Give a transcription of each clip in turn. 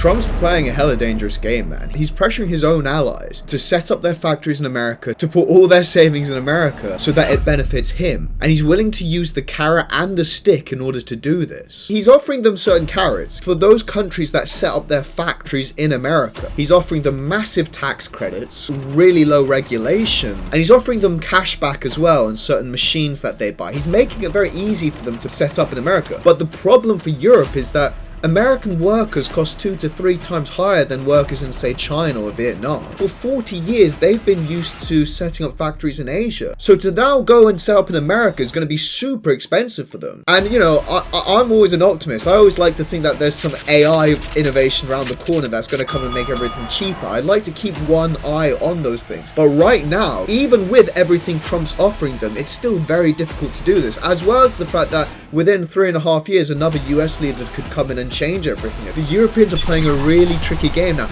Trump's playing a hella dangerous game, man. He's pressuring his own allies to set up their factories in America, to put all their savings in America so that it benefits him. And he's willing to use the carrot and the stick in order to do this. He's offering them certain carrots for those countries that set up their factories in America. He's offering them massive tax credits, really low regulation, and he's offering them cash back as well on certain machines that they buy. He's making it very easy for them to set up in America. But the problem for Europe is that American workers cost 2 to 3 times higher than workers in, say, China or Vietnam. For 40 years, they've been used to setting up factories in Asia. So to now go and set up in America is going to be super expensive for them. And, you know, I'm always an optimist. I always like to think that there's some AI innovation around the corner that's going to come and make everything cheaper. I'd like to keep one eye on those things. But right now, even with everything Trump's offering them, it's still very difficult to do this. As well as the fact that within 3.5 years, another US leader could come in and change everything. The Europeans are playing a really tricky game now.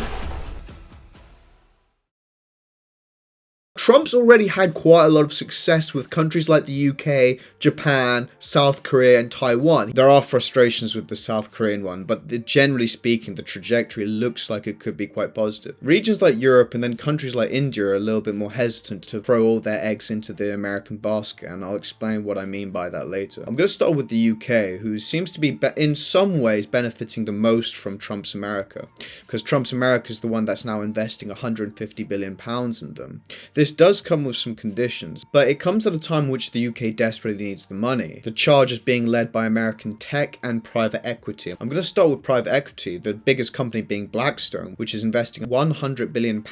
Trump's already had quite a lot of success with countries like the UK, Japan, South Korea, and Taiwan. There are frustrations with the South Korean one, but generally speaking, the trajectory looks like it could be quite positive. Regions like Europe and then countries like India are a little bit more hesitant to throw all their eggs into the American basket, and I'll explain what I mean by that later. I'm going to start with the UK, who seems to be in some ways benefiting the most from Trump's America, because Trump's America is the one that's now investing £150 billion in them. This does come with some conditions, but it comes at a time in which the UK desperately needs the money. The charge is being led by American tech and private equity. I'm going to start with private equity, the biggest company being Blackstone, which is investing £100 billion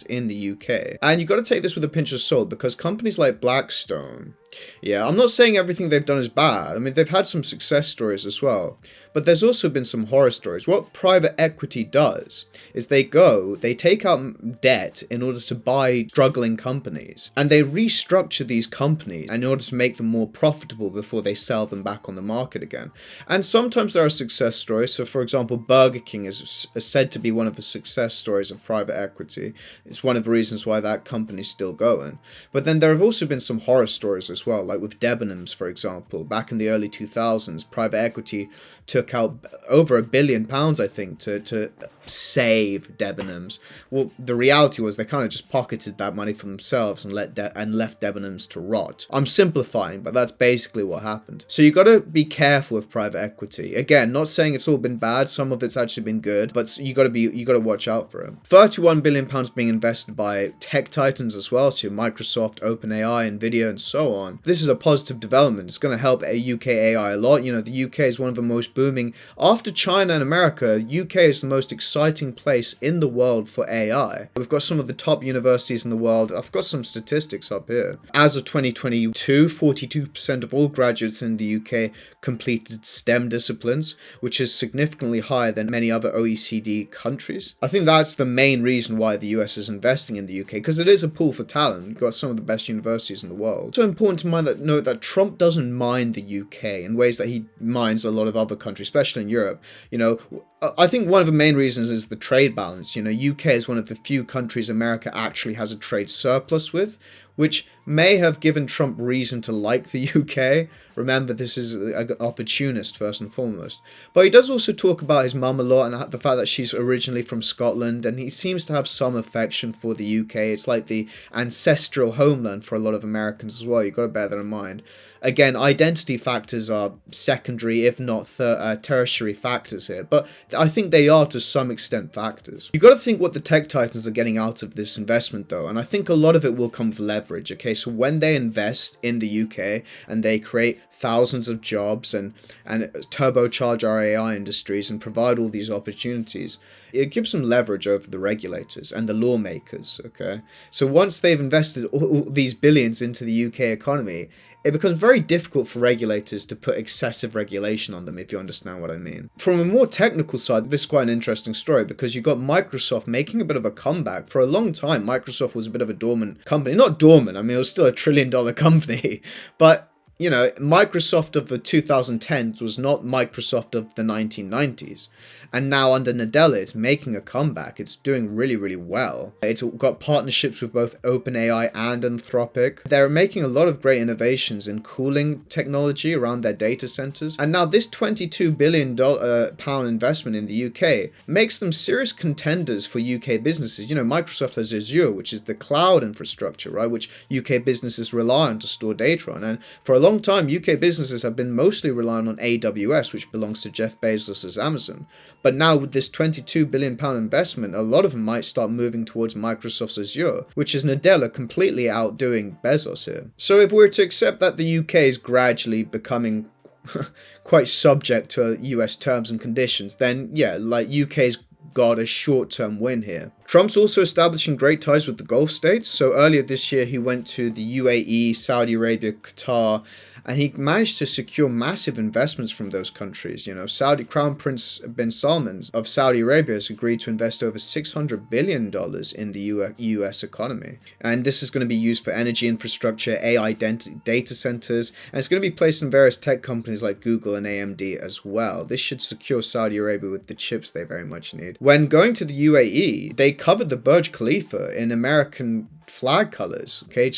in the UK. And you've got to take this with a pinch of salt, because companies like Blackstone, yeah, I'm not saying everything they've done is bad. I mean, they've had some success stories as well. But there's also been some horror stories. What private equity does is they take out debt in order to buy struggling companies. And they restructure these companies in order to make them more profitable before they sell them back on the market again. And sometimes there are success stories. So, for example, Burger King is said to be one of the success stories of private equity. It's one of the reasons why that company's still going. But then there have also been some horror stories as well, like with Debenhams, for example. Back in the early 2000s, private equity took out over £1 billion, I think, to save Debenhams. Well, the reality was they kind of just pocketed that money for themselves and left Debenhams to rot. I'm simplifying, but that's basically what happened. So you got to be careful with private equity. Again, not saying it's all been bad. Some of it's actually been good, but you got to watch out for it. £31 billion being invested by tech titans as well, so Microsoft, OpenAI, Nvidia, and so on. This is a positive development. It's going to help UK AI a lot. You know, the UK is one of the most booming. After China and America, UK is the most exciting place in the world for AI. We've got some of the top universities in the world. I've got some statistics up here. As of 2022, 42% of all graduates in the UK completed STEM disciplines, which is significantly higher than many other OECD countries. I think that's the main reason why the US is investing in the UK, because it is a pool for talent. We've got some of the best universities in the world. It's so important to note that Trump doesn't mind the UK in ways that he minds a lot of other countries, especially in Europe. You know, I think one of the main reasons is the trade balance. You know, UK is one of the few countries America actually has a trade surplus with, which may have given Trump reason to like the UK. Remember, this is an opportunist first and foremost. But he does also talk about his mum a lot and the fact that she's originally from Scotland, and he seems to have some affection for the UK. It's like the ancestral homeland for a lot of Americans as well. You've got to bear that in mind. Again, identity factors are secondary, if not tertiary factors here, but I think they are to some extent factors. You've got to think what the tech titans are getting out of this investment though, and I think a lot of it will come with leverage. Okay, so when they invest in the UK and they create thousands of jobs and turbocharge our AI industries and provide all these opportunities, it gives them leverage over the regulators and the lawmakers, okay? So once they've invested all these billions into the UK economy, it becomes very difficult for regulators to put excessive regulation on them, if you understand what I mean. From a more technical side, this is quite an interesting story because you've got Microsoft making a bit of a comeback. For a long time, Microsoft was a bit of a dormant company. Not dormant, I mean, it was still a $1 trillion company, but you know, Microsoft of the 2010s was not Microsoft of the 1990s. And now under Nadella, it's making a comeback. It's doing really, really well. It's got partnerships with both OpenAI and Anthropic. They're making a lot of great innovations in cooling technology around their data centers. And now this £22 billion pound investment in the UK makes them serious contenders for UK businesses. You know, Microsoft has Azure, which is the cloud infrastructure, right, which UK businesses rely on to store data on. And for a long time, UK businesses have been mostly relying on AWS, which belongs to Jeff Bezos' Amazon. But now with this £22 billion investment, a lot of them might start moving towards Microsoft's Azure, which is Nadella completely outdoing Bezos here. So if we're to accept that the UK is gradually becoming quite subject to US terms and conditions, then yeah, like UK's got a short-term win here. Trump's also establishing great ties with the Gulf states. So earlier this year, he went to the UAE, Saudi Arabia, Qatar, and he managed to secure massive investments from those countries. You know, Saudi Crown Prince bin Salman of Saudi Arabia has agreed to invest over $600 billion in the US economy. And this is going to be used for energy infrastructure, AI data centers, and it's going to be placed in various tech companies like Google and AMD as well. This should secure Saudi Arabia with the chips they very much need. When going to the UAE, they covered the Burj Khalifa in American flag colors. Okay,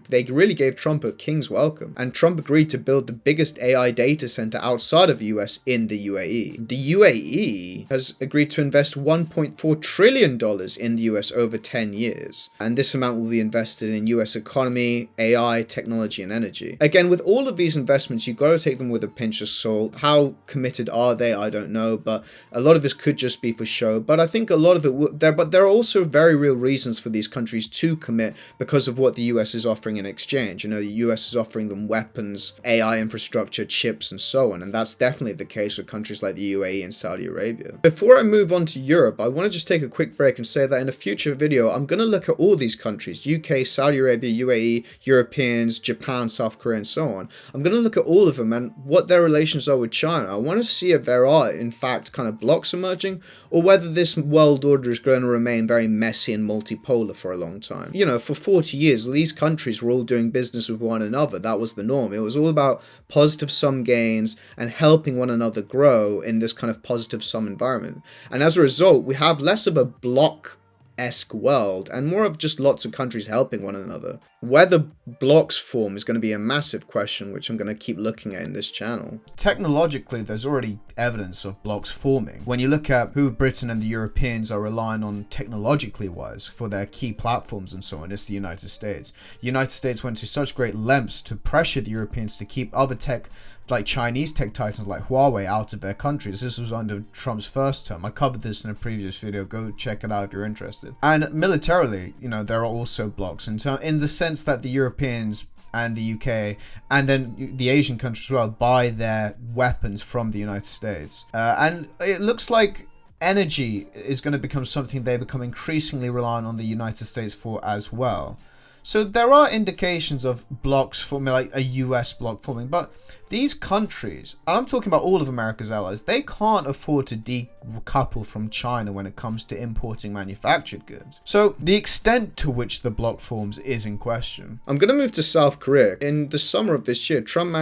they really gave Trump a king's welcome, and Trump agreed to build the biggest AI data center outside of the US in the UAE. The UAE has agreed to invest $1.4 trillion in the US over 10 years, and this amount will be invested in US economy, AI, technology, and energy. Again, with all of these investments, you've got to take them with a pinch of salt. How committed are they? I don't know, but a lot of this could just be for show. But I think a lot of it but there are also very real reasons for these countries to commit because of what the US is offering in exchange. You know, the US is offering them weapons, AI infrastructure, chips, and so on. And that's definitely the case with countries like the UAE and Saudi Arabia. Before I move on to Europe, I want to just take a quick break and say that in a future video, I'm going to look at all these countries, UK, Saudi Arabia, UAE, Europeans, Japan, South Korea, and so on. I'm going to look at all of them and what their relations are with China. I want to see if there are, in fact, kind of blocks emerging, or whether this world order is going to remain very messy and multipolar for a long time. You know, for 40 years, these countries were all doing business with one another. That was the norm. It was all about positive sum gains and helping one another grow in this kind of positive sum environment. And as a result, we have less of a block-esque world and more of just lots of countries helping one another. Whether blocks form is going to be a massive question, which I'm going to keep looking at in this channel. Technologically, there's already evidence of blocks forming. When you look at who Britain and the Europeans are relying on technologically wise for their key platforms and so on, it's the United States. The United States went to such great lengths to pressure the Europeans to keep other tech, like Chinese tech titans like Huawei, out of their countries. This was under Trump's first term. I covered this in a previous video. Go check it out if you're interested. And militarily, you know, there are also blocks in the sense that the Europeans and the UK and then the Asian countries as well buy their weapons from the United States. And it looks like energy is going to become something they become increasingly reliant on the United States for as well. So there are indications of blocks forming, like a US bloc forming, but these countries, and I'm talking about all of America's allies, they can't afford to decouple from China when it comes to importing manufactured goods. So the extent to which the bloc forms is in question. I'm going to move to South Korea. In the summer of this year, Trump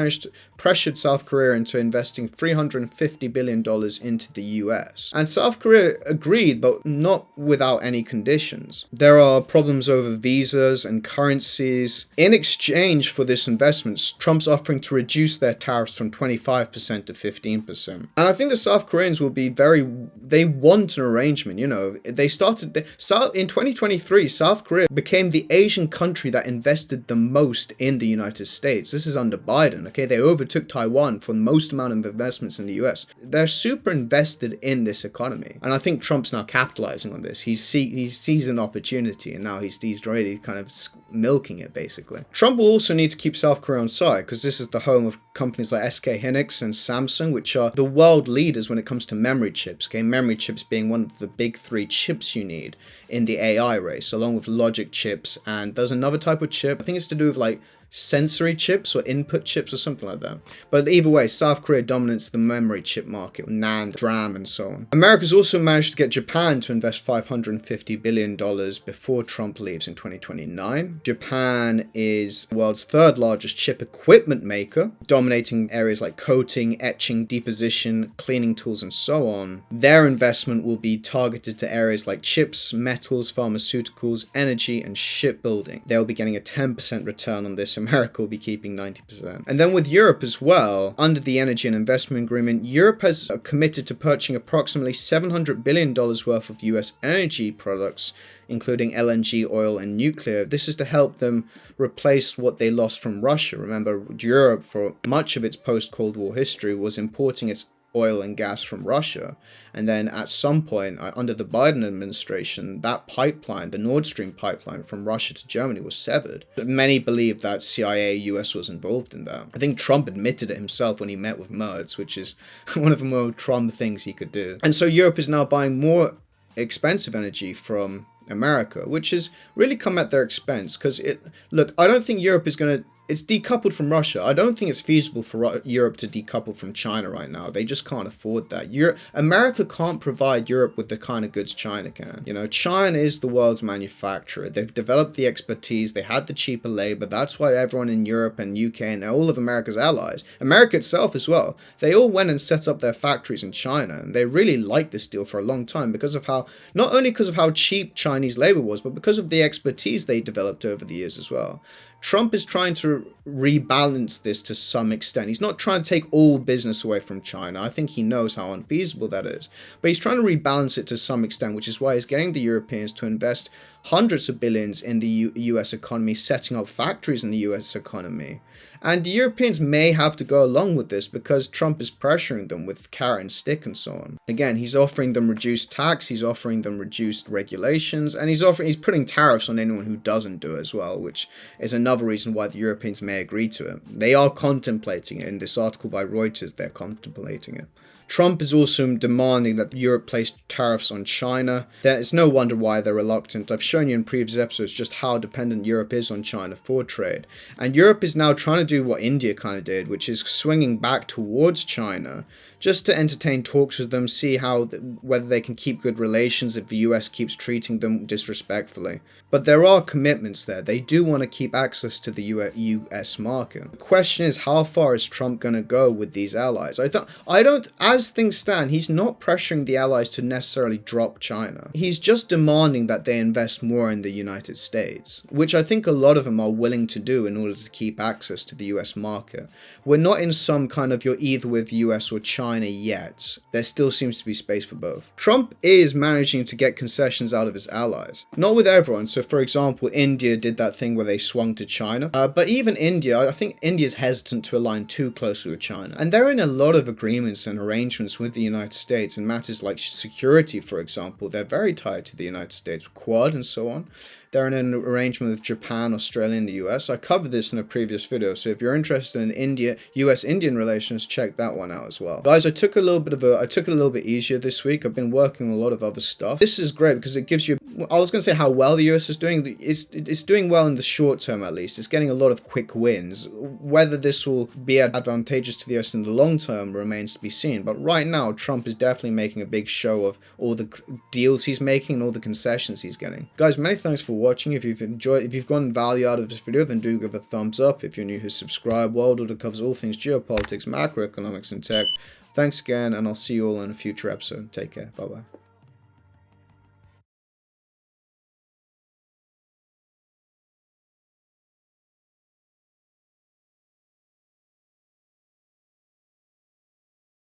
pressured South Korea into investing $350 billion into the US. And South Korea agreed, but not without any conditions. There are problems over visas and currencies. In exchange for this investment, Trump's offering to reduce their tariffs from 25% to 15%. And I think the South Koreans will be they want an arrangement. You know, in 2023, South Korea became the Asian country that invested the most in the United States. This is under Biden, okay? They overtook Taiwan for the most amount of investments in the US. They're super invested in this economy. And I think Trump's now capitalizing on this. He sees an opportunity, and now he's really kind of milking it, basically. Trump will also need to keep South Korea on side, because this is the home of companies like SK Hynix and Samsung, which are the world leaders when it comes to memory chips. Okay, memory chips being one of the big three chips you need in the AI race, along with logic chips. And there's another type of chip, I think it's to do with like sensory chips or input chips or something like that. But either way, South Korea dominates the memory chip market, NAND, DRAM, and so on. America's also managed to get Japan to invest $550 billion before Trump leaves in 2029. Japan is the world's third largest chip equipment maker, dominating areas like coating, etching, deposition, cleaning tools, and so on. Their investment will be targeted to areas like chips, metals, pharmaceuticals, energy, and shipbuilding. They'll be getting a 10% return on this. America will be keeping 90%. And then with Europe as well, under the Energy and Investment Agreement, Europe has committed to purchasing approximately $700 billion worth of US energy products, including LNG, oil, and nuclear. This is to help them replace what they lost from Russia. Remember, Europe, for much of its post-Cold War history, was importing its oil and gas from Russia. And then at some point, under the Biden administration, that pipeline, the Nord Stream pipeline from Russia to Germany, was severed. Many believe that CIA, US was involved in that. I think Trump admitted it himself when he met with Merz, which is one of the more Trump things he could do. And so Europe is now buying more expensive energy from America, which has really come at their expense. Because look, I don't think Europe is going to, it's decoupled from Russia. I don't think it's feasible for Europe to decouple from China right now. They just can't afford that. America can't provide Europe with the kind of goods China can. You know, China is the world's manufacturer. They've developed the expertise. They had the cheaper labor. That's why everyone in Europe and UK and all of America's allies, America itself as well, they all went and set up their factories in China. And they really liked this deal for a long time because of how, not only because of how cheap Chinese labor was, but because of the expertise they developed over the years as well. Trump is trying to rebalance this to some extent. He's not trying to take all business away from China. I think he knows how unfeasible that is. But he's trying to rebalance it to some extent, which is why he's getting the Europeans to invest hundreds of billions in the US economy, setting up factories in the US economy. And the Europeans may have to go along with this because Trump is pressuring them with carrot and stick and so on. Again, he's offering them reduced tax, he's offering them reduced regulations, and he's putting tariffs on anyone who doesn't do it as well, which is another reason why the Europeans may agree to it. They are contemplating it. In this article by Reuters, they're contemplating it. Trump is also demanding that Europe place tariffs on China. It's no wonder why they're reluctant. I've shown you in previous episodes just how dependent Europe is on China for trade. And Europe is now trying to do what India kind of did, which is swinging back towards China just to entertain talks with them, see whether they can keep good relations if the US keeps treating them disrespectfully. But there are commitments there. They do want to keep access to the US market. The question is, how far is Trump going to go with these allies? As things stand, he's not pressuring the allies to necessarily drop China. He's just demanding that they invest more in the United States, which I think a lot of them are willing to do in order to keep access to the US market. We're not in some kind of you're either with US or China yet. There still seems to be space for both. Trump is managing to get concessions out of his allies. Not with everyone. So for example, India did that thing where they swung to China. But even India, I think India's hesitant to align too closely with China. And they're in a lot of agreements and arrangements with the United States in matters like security, for example. They're very tied to the United States, Quad and so on. They're in an arrangement with Japan, Australia, and the US. I covered this in a previous video, so if you're interested in US-Indian relations, check that one out as well. Guys, I took it a little bit easier this week. I've been working on a lot of other stuff. This is great because it gives you, I was going to say how well the US is doing. It's doing well in the short term at least. It's getting a lot of quick wins. Whether this will be advantageous to the US in the long term remains to be seen. But right now, Trump is definitely making a big show of all the deals he's making and all the concessions he's getting. Guys, many thanks for watching. If you've gotten value out of this video, then do give a thumbs up. If you're new here, subscribe. World Order covers all things geopolitics, macroeconomics, and tech. Thanks again, and I'll see you all in a future episode. Take care. Bye-bye.